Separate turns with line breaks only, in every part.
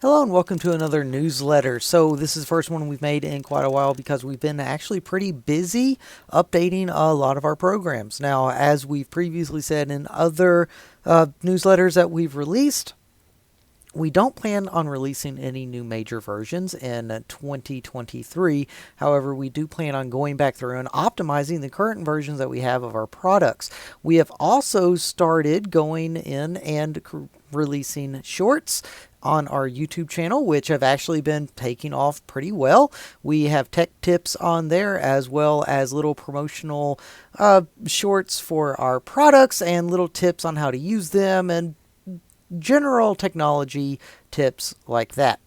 Hello and welcome to another newsletter. So this is the first one we've made in quite a while because we've been actually pretty busy updating a lot of our programs. Now, as we've previously said in other newsletters that we've released, we don't plan on releasing any new major versions in 2023. However, we do plan on going back through and optimizing the current versions that we have of our products. We have also started going in and releasing shorts on our YouTube channel, which have actually been taking off pretty well. We have tech tips on there as well as little promotional shorts for our products and little tips on how to use them and general technology tips like that.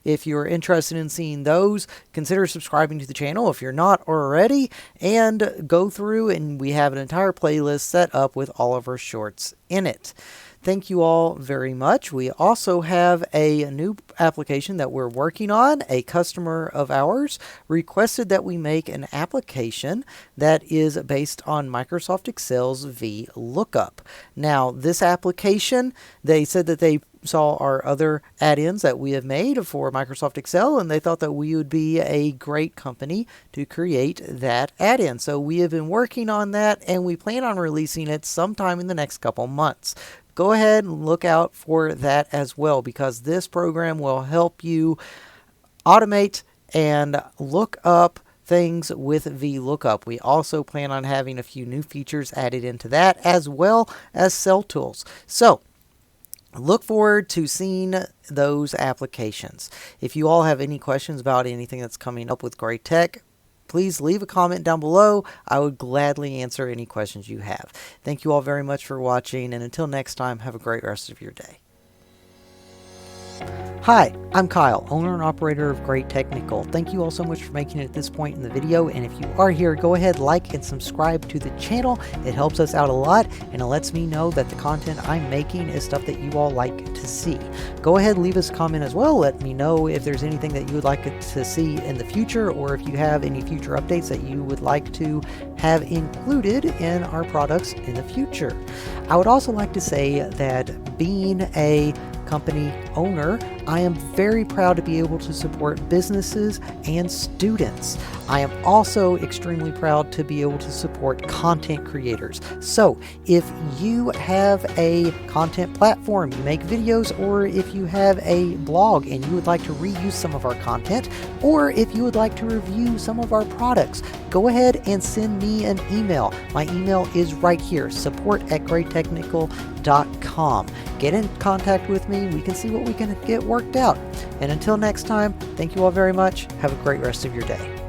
If you're interested in seeing those, consider subscribing to the channel if you're not already, and go through and we have an entire playlist set up with all of our shorts in it. Thank you all very much. We also have a new application that we're working on. A customer of ours requested that we make an application that is based on Microsoft Excel's VLOOKUP. Now, this application, they said that they saw our other add-ins that we have made for Microsoft Excel, and they thought that we would be a great company to create that add-in. So we have been working on that, and we plan on releasing it sometime in the next couple months. Go ahead and look out for that as well, because this program will help you automate and look up things with VLOOKUP. We also plan on having a few new features added into that, as well as cell tools. So look forward to seeing those applications. If you all have any questions about anything that's coming up with Great Tech, please leave a comment down below. I would gladly answer any questions you have. Thank you all very much for watching, and until next time, have a great rest of your day. Hi, I'm Kyle, owner and operator of Great Technical. Thank you all so much for making it at this point in the video, and if you are here, go ahead, like and subscribe to the channel. It helps us out a lot, and it lets me know that the content I'm making is stuff that you all like to see. Go ahead, leave us a comment as well. Let me know if there's anything that you would like to see in the future, or if you have any future updates that you would like to have included in our products in the future. I would also like to say that being a company owner, I am very proud to be able to support businesses and students. I am also extremely proud to be able to support content creators. So if you have a content platform, you make videos, or if you have a blog and you would like to reuse some of our content, or if you would like to review some of our products, go ahead and send me an email. My email is right here, support@greattechnical.com. Get in contact with me. We can see what we can get worked out. And until next time, thank you all very much. Have a great rest of your day.